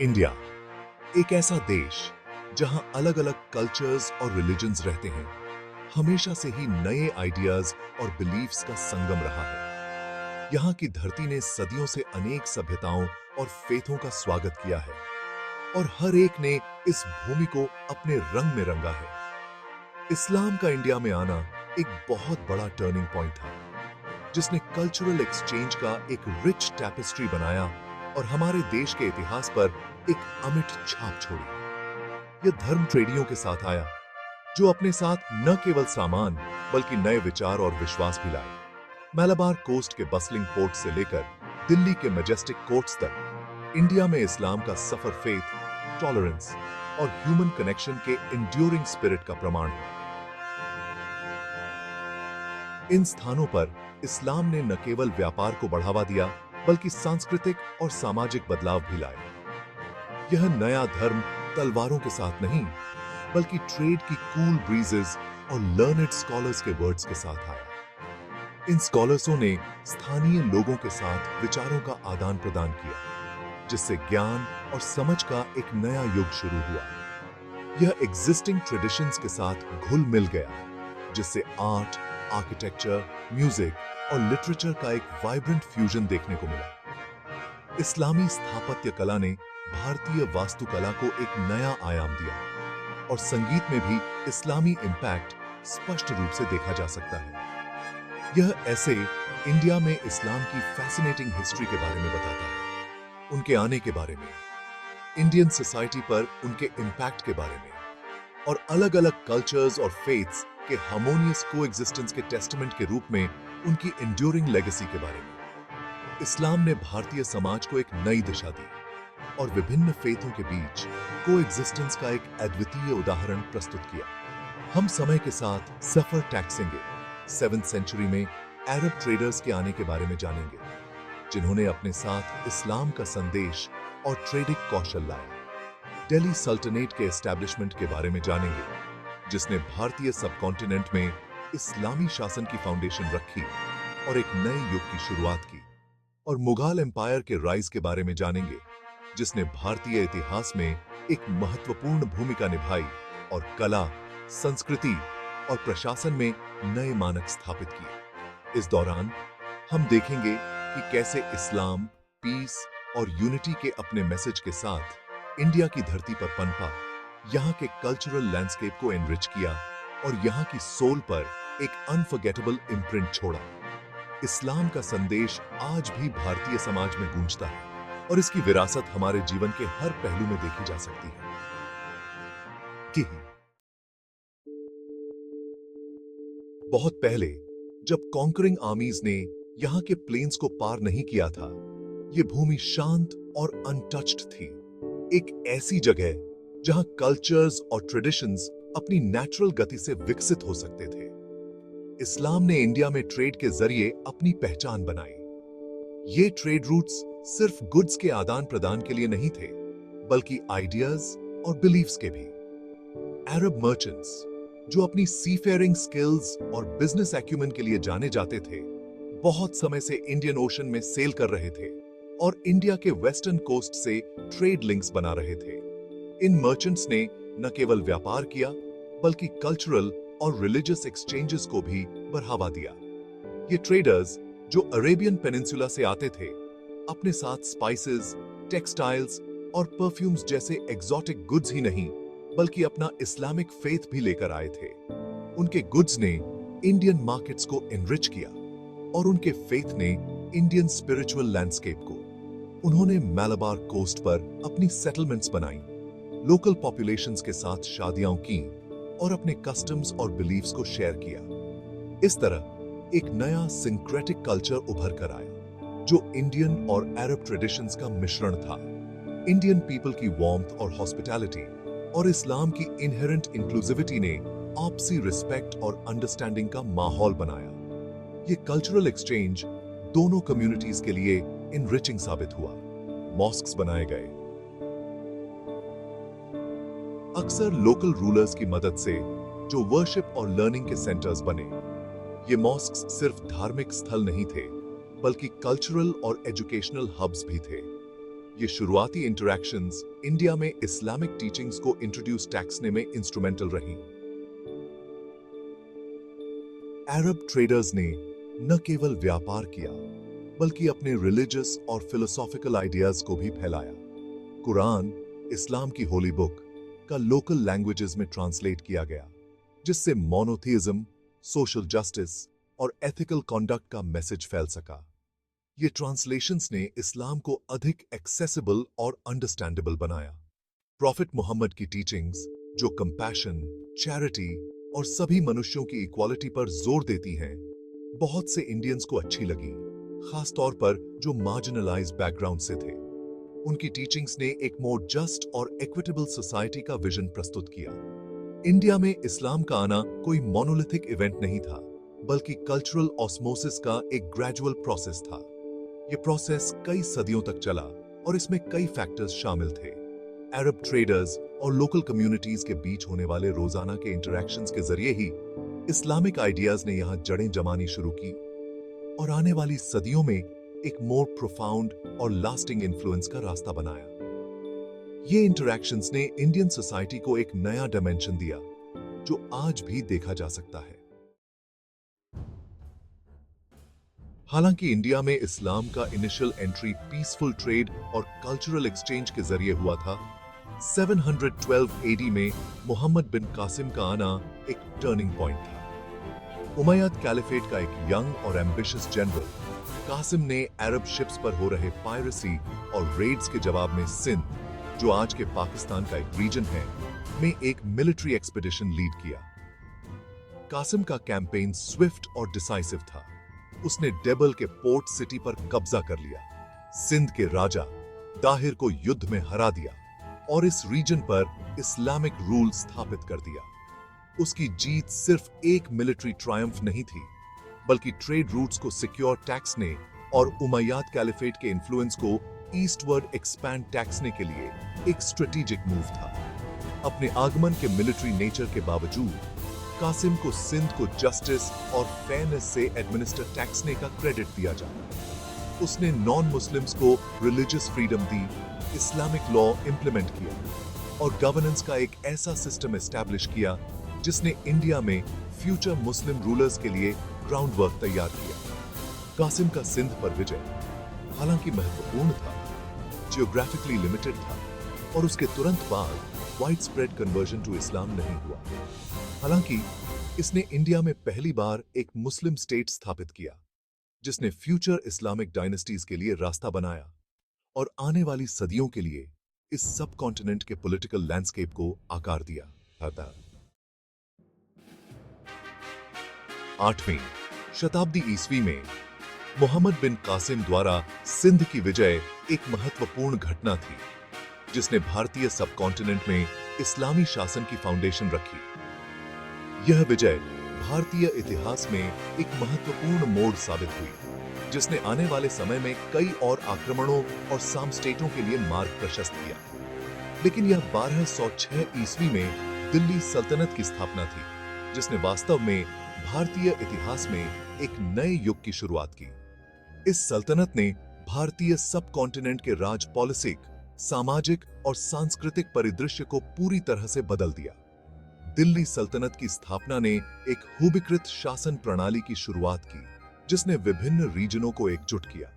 India एक ऐसा देश जहां अलग अलग कल्चर्स और रिलीजन्स रहते हैं, हमेशा से ही नए आइडियाज और बिलीफ्स का संगम रहा है। यहाँ की धरती ने सदियों से अनेक सभ्यताओं और फेथों का स्वागत किया है और हर एक ने इस भूमि को अपने रंग में रंगा है। इस्लाम का इंडिया में आना एक बहुत बड़ा टर्निंग पॉइंट था, जिसने कल्चरल एक्सचेंज का एक रिच टैपेस्ट्री बनाया और हमारे देश के इतिहास पर एक अमिट छाप छोड़ी। यह धर्म ट्रेडियों के साथ आया, जो अपने साथ न केवल सामान बल्कि नए विचार और विश्वास भी लाए। मलाबार कोस्ट के बसलिंग पोर्ट से लेकर दिल्ली के मैजेस्टिक कोर्ट्स तक इंडिया में इस्लाम का सफर फेथ, टॉलरेंस और ह्यूमन कनेक्शन के इंड्यूरिंग स्पिरिट का प्रमाण है। इन स्थानों पर इस्लाम ने न केवल व्यापार को बढ़ावा दिया बल्कि सांस्कृतिक और सामाजिक बदलाव भी लाए। यह नया धर्म तलवारों के साथ नहीं, बल्कि ट्रेड की कूल ब्रीजेस और लर्नेड स्कॉलर्स के वर्ड्स के साथ आया। इन स्कॉलर्सों ने स्थानीय लोगों के साथ विचारों का आदान प्रदान किया, जिससे ज्ञान और समझ का एक नया युग शुरू हुआ। यह एग्जिस्टिंग ट्रेडिशंस के साथ घुल मिल गया, जिससे आर्ट, आर्किटेक्चर, म्यूजिक और लिटरेचर का एक वाइब्रेंट फ्यूजन देखने को मिला। इस्लामी स्थापत्य कला ने भारतीय वास्तुकला को एक नया आयाम दिया और संगीत में भी इस्लामी इंपैक्ट स्पष्ट रूप से देखा जा सकता है। यह ऐसे इंडिया में इस्लाम की फैसिनेटिंग हिस्ट्री के बारे में बताता है, उनके आने के बारे में, इंडियन सोसाइटी पर उनके इंपैक्ट के बारे में और अलग-अलग कल्चर्स और फेथ्स के हार्मोनियस कोएग्जिस्टेंस के टेस्टामेंट के रूप में उनकी एंड्यूरिंग लेगेसी के बारे में। इस्लाम ने भारतीय समाज को एक नई दिशा दी और विभिन्न फेथों के बीच कोएग्जिस्टेंस का एक अद्वितीय उदाहरण प्रस्तुत किया। हम समय के साथ सफर टैक्सेंगे 7th सेंचुरी में अरब ट्रेडर्स के आने के बारे में जानेंगे, जिन्होंने अपने साथ इस्लाम का संदेश और ट्रेडिंग कौशल लाया। दिल्ली सल्तनत के एस्टैब्लिशमेंट के बारे में जानेंगे, जिसने भारतीय सबकॉन्टिनेंट में इस्लामी शासन की फाउंडेशन रखी और एक नए युग की शुरुआत की। और मुगल एम्पायर के राइज के बारे में जानेंगे, जिसने भारतीय इतिहास में एक महत्वपूर्ण भूमिका निभाई और कला, संस्कृति और प्रशासन में नए मानक स्थापित किए। इस दौरान हम देखेंगे कि कैसे इस्लाम, पीस और यूनिटी के अपने मैसेज के साथ इंडिया की धरती पर पनपा, यहाँ के कल्चरल लैंडस्केप को एनरिच किया और यहाँ की सोल पर एक अनफॉरगेटेबल इम्प्रिंट छोड़ा। इस्लाम का संदेश आज भी भारतीय समाज में गूंजता है और इसकी विरासत हमारे जीवन के हर पहलू में देखी जा सकती है। बहुत पहले, जब कॉन्करिंग आर्मीज ने यहाँ के प्लेन्स को पार नहीं किया था, ये भूमि शांत और अनटच्ड थी, एक ऐसी जगह जहां कल्चर्स और ट्रेडिशंस अपनी नेचुरल गति से विकसित हो सकते थे। इस्लाम ने इंडिया में ट्रेड के जरिए अपनी पहचान बनाई। ये ट्रेड रूट्स सिर्फ गुड्स के आदान प्रदान के लिए नहीं थे, बल्कि आइडियाज और बिलीफ्स के भी। अरब मर्चेंट्स, जो अपनी सीफेयरिंग स्किल्स और बिजनेस एक्यूमेन के लिए जाने जाते थे, बहुत समय से इंडियन ओशन में सेल कर रहे थे और इंडिया के वेस्टर्न कोस्ट से ट्रेड लिंक्स बना रहे थे। इन मर्चेंट्स ने न केवल व्यापार किया, बल्कि कल्चरल और रिलीजियस एक्सचेंजेस को भी बढ़ावा दिया। ये ट्रेडर्स, जो अरेबियन पेनिनसुला से आते थे, अपने साथ स्पाइसेस, टेक्सटाइल्स और परफ्यूम्स जैसे एक्सोटिक गुड्स ही नहीं, बल्कि अपना इस्लामिक फेथ भी लेकर आए थे। उनके गुड्स ने इंडियन मार्केट्स को एनरिच किया और उनके फेथ ने इंडियन स्पिरिचुअल लैंडस्केप को। उन्होंने मलाबार कोस्ट पर अपनी सेटलमेंट्स बनाई, लोकल पॉपुलेशंस के साथ शादियां की और अपने कस्टम्स और बिलीफ्स को शेयर किया। इस तरह एक नया सिंक्रेटिक कल्चर उभर कर आया, जो इंडियन और अरब ट्रेडिशंस का मिश्रण था। इंडियन पीपल की वार्मथ और हॉस्पिटैलिटी और इस्लाम की इनहेरेंट इंक्लूसिविटी ने आपसी रिस्पेक्ट और अंडरस्टैंडिंग का माहौल बनाया। ये कल्चरल एक्सचेंज दोनों कम्युनिटीज के लिए इनरिचिंग साबित हुआ। मॉस्क्स बनाए गए, अक्सर लोकल रूलर्स की मदद से, जो वर्शिप और लर्निंग के सेंटर्स बने। ये मॉस्क्स सिर्फ धार्मिक स्थल नहीं थे, बल्कि कल्चरल और एजुकेशनल हब्स भी थे। ये शुरुआती इंटरैक्शंस इंडिया में इस्लामिक टीचिंग्स को इंट्रोड्यूस टैक्सने में इंस्ट्रूमेंटल रहीं। अरब ट्रेडर्स ने न केवल व्यापार किया, बल्कि अपने रिलीजियस और फिलोसॉफिकल आइडियाज को भी फैलाया। कुरान, इस्लाम की होली बुक, का लोकल लैंग्वेजेस में ट्रांसलेट किया गया, जिससे मोनोथीइज्म, सोशल जस्टिस और एथिकल कॉन्डक्ट का मैसेज फैल सका। ये ट्रांसलेशंस ने इस्लाम को अधिक एक्सेसिबल और अंडरस्टैंडेबल बनाया। प्रॉफिट मोहम्मद की टीचिंग्स, जो कंपैशन, चैरिटी और सभी मनुष्यों की इक्वालिटी पर जोर देती हैं, बहुत से इंडियंस को अच्छी लगी, खास तौर पर जो मार्जिनलाइज्ड बैकग्राउंड से थे। उनकी टीचिंग्स ने एक मोर जस्ट और इक्विटेबल सोसाइटी का विजन प्रस्तुत किया। इंडिया में इस्लाम का आना कोई मोनोलिथिक इवेंट नहीं था, बल्कि कल्चरल ऑस्मोसिस का एक ग्रेजुअल प्रोसेस था। ये प्रोसेस कई सदियों तक चला और इसमें कई फैक्टर्स शामिल थे। अरब ट्रेडर्स और लोकल कम्युनिटीज के बीच होने वाले रोजाना के इंटरैक्शंस के जरिए ही इस्लामिक आइडियाज ने यहां जड़ें जमानी शुरू की और आने वाली सदियों में एक मोर प्रोफाउंड और लास्टिंग इन्फ्लुएंस का रास्ता बनाया। ये इंटरैक्शंस ने इंडियन सोसाइटी को एक नया डायमेंशन दिया, जो आज भी देखा जा सकता है। हालांकि इंडिया में इस्लाम का इनिशियल एंट्री पीसफुल ट्रेड और कल्चरल एक्सचेंज के जरिए हुआ था, 712 एडी में मोहम्मद बिन कासिम का आना एक टर्निंग पॉइंट था। उमैयद कैलिफेट का एक यंग और एम्बिशियस जनरल कासिम ने अरब शिप्स पर हो रहे पायरेसी और रेड्स के जवाब में सिंध, जो आज के पाकिस्तान का एक रीजन है, में एक मिलिट्री एक्सपीडिशन लीड किया। कासिम का कैंपेन स्विफ्ट और डिसाइसिव था। उसने डेबल के पोर्ट सिटी पर कब्जा कर लिया, सिंध के राजा दाहिर को युद्ध में हरा दिया और इस रीजन पर इस्लामिक रूल स्थापित कर दिया। उसकी जीत सिर्फ एक मिलिट्री ट्रायम्फ नहीं थी, बल्कि ट्रेड रूट्स को सिक्योर टैक्सने और उमैयद कैलिफेट के इन्फ्लुएंस को ईस्टवर्ड एक्सपैंड टैक्सने के लिए एक स्ट्रेटेजिक मूव था। अपने आगमन के मिलिट्री नेचर के बावजूद कासिम को सिंध को जस्टिस और फेयरनेस से एडमिनिस्टर टैक्सने का क्रेडिट दिया जाता। उसने नॉन मुस्लिम्स को रिलीजियस फ्रीडम दी, इस्लामिक लॉ इंप्लीमेंट किया और गवर्नेंस का एक ऐसा सिस्टम एस्टैब्लिश किया जिसने इंडिया में फ्यूचर मुस्लिम रूलर्स के लिए ग्राउंड वर्क तैयार किया। कासिम का सिंध पर विजय हालांकि महत्वपूर्ण था, जियोग्राफिकली लिमिटेड था और उसके तुरंत बाद wide spread conversion to Islam नहीं हुआ। हालांकि इसने इंडिया में पहली बार एक मुस्लिम स्टेट स्थापित किया, जिसने फ्यूचर इस्लामिक डायनेस्टीज के लिए रास्ता बनाया और आने वाली सदियों के लिए इस सब कॉन्टिनेंट के पॉलिटिकल लैंडस्केप को आकार दिया था। 8वीं शताब्दी ईस्वी में मोहम्मद बिन कासिम द्वारा सिंध की विजय एक महत्वपूर्ण घटना थी, जिसने भारतीय सब कॉन्टिनेंट में इस्लामी शासन की फाउंडेशन रखी। यह विजय भारतीय इतिहास में एक महत्वपूर्ण मोड़ साबित हुई, जिसने आने वाले समय में कई और आक्रमणों और साम्स्टेटों के लिए मार्ग प्रशस्त किया। लेकिन यह 1206 ईस्वी में दिल्ली सल्तनत की स्थापना थी, जिसने वास्तव में भारतीय इतिहास में एक नए युग की शुरुआत की। इस सल्तनत ने भारतीय सब कॉन्टिनेंट के राज पॉलिटिक, सामाजिक और सांस्कृतिक परिदृश्य को पूरी तरह से बदल दिया। दिल्ली सल्तनत की स्थापना ने एक हुबिकृत शासन प्रणाली की शुरुआत की, जिसने विभिन्न रीजनों को एकजुट किया।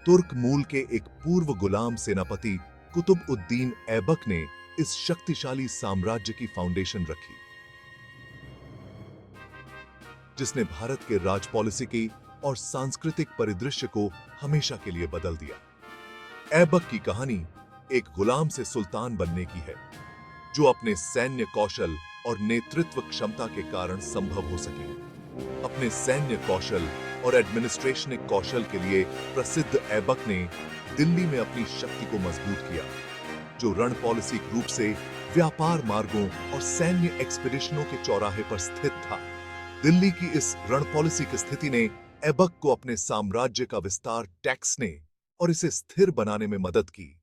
तुर्क मूल के एक पूर्व गुलाम सेनापति कुतुब उद्दीन ऐबक ने इस शक्तिशाली साम्राज्य की फाउंडेशन रखी, जिसने भारत के राज पॉलिटिकी और सांस्कृतिक परिदृश्य को हमेशा के लिए बदल दिया। ऐबक की कहानी एक गुलाम से सुल्तान बनने की है, जो अपने सैन्य कौशल और नेतृत्व क्षमता के कारण संभव हो सके। अपने सैन्य कौशल और एडमिनिस्ट्रेशनिक कौशल के लिए प्रसिद्ध ऐबक ने दिल्ली में अपनी शक्ति को मजबूत किया, जो रणपॉलिसिक रूप से व्यापार मार्गों और सैन्य एक्सपीडिशनों के चौराहे पर स्थित था। दिल्ली की इस रणपॉलिसिक स्थिति ने ऐबक को अपने साम्राज्य का विस्तार टैक्सने और इसे स्थिर बनाने में मदद की।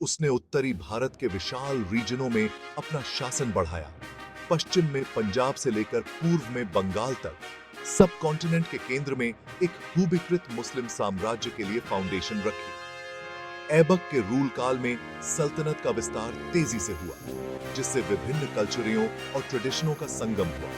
उसने उत्तरी भारत के विशाल रीजनों में अपना शासन बढ़ाया, पश्चिम में पंजाब से लेकर पूर्व में बंगाल तक, सब कॉन्टिनेंट के केंद्र में एक खूबीकृत मुस्लिम साम्राज्य के लिए फाउंडेशन रखी। ऐबक के रूल काल में सल्तनत का विस्तार तेजी से हुआ, जिससे विभिन्न कल्चरियों और ट्रेडिशनों का संगम हुआ।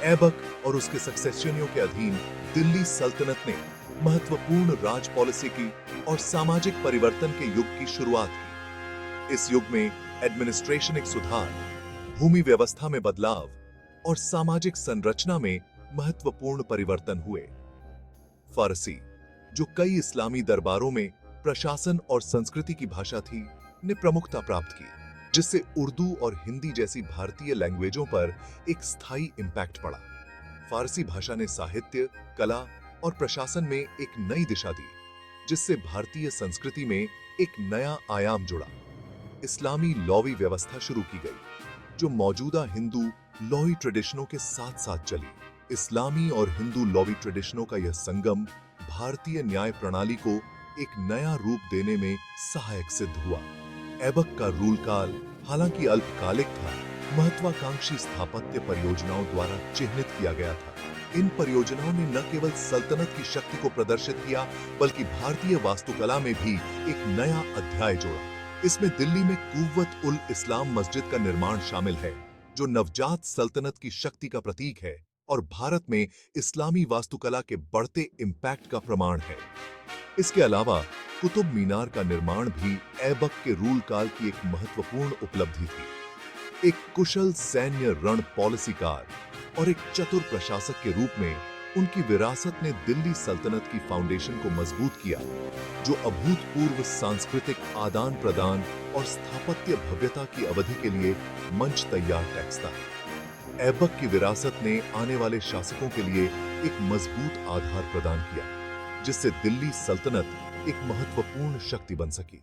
ऐबक और उसके सक्सेशनियों के अधीन दिल्ली सल्तनत ने महत्वपूर्ण राज पॉलिसी की और सामाजिक परिवर्तन के युग की शुरुआत की। इस युग में एडमिनिस्ट्रेशन सुधार, भूमि व्यवस्था में बदलाव और सामाजिक संरचना में महत्वपूर्ण परिवर्तन हुए। फारसी, जो कई इस्लामी दरबारों में प्रशासन और संस्कृति की भाषा थी, ने प्रमुखता प्राप्त की, जिससे उर्दू और हिंदी जैसी भारतीय लैंग्वेजों पर एक स्थायी इम्पैक्ट पड़ा। फारसी भाषा ने साहित्य, कला और प्रशासन में एक नई दिशा दी, जिससे भारतीय संस्कृति में एक नया आयाम जुड़ा। इस्लामी लॉवी व्यवस्था शुरू की गई, जो मौजूदा हिंदू लॉवी ट्रेडिशनों के साथ साथ चली। इस्लामी और हिंदू लॉवी ट्रेडिशनों का यह संगम भारतीय न्याय प्रणाली को एक नया रूप देने में सहायक सिद्ध हुआ। ऐबक का रूल काल हालांकि अल्पकालिक था, महत्वाकांक्षी स्थापत्य परियोजनाओं द्वारा चिह्नित किया गया था। इन परियोजनाओं ने न केवल सल्तनत की शक्ति को प्रदर्शित किया, बल्कि भारतीय वास्तुकला में भी एक नया अध्याय जोड़ा। इसमें दिल्ली में कुव्वत उल इस्लाम मस्जिद का निर्माण शामिल है, जो नवजात सल्तनत की शक्ति का प्रतीक है और भारत में इस्लामी वास्तुकला के बढ़ते इम्पैक्ट का प्रमाण है। इसके अलावा कुतुब मीनार का निर्माण भी ऐबक के रूल काल की एक महत्वपूर्ण उपलब्धि थी। एक कुशल सैन्य रण पॉलिसीकार और एक चतुर प्रशासक के रूप में उनकी विरासत ने दिल्ली सल्तनत की फाउंडेशन को मजबूत किया, जो अभूतपूर्व सांस्कृतिक आदान प्रदान और स्थापत्य भव्यता की अवधि के लिए मंच तैयार टैक्सता। ऐबक की विरासत ने आने वाले शासकों के लिए एक मजबूत आधार प्रदान किया, जिससे दिल्ली सल्तनत एक महत्वपूर्ण शक्ति बन सकी।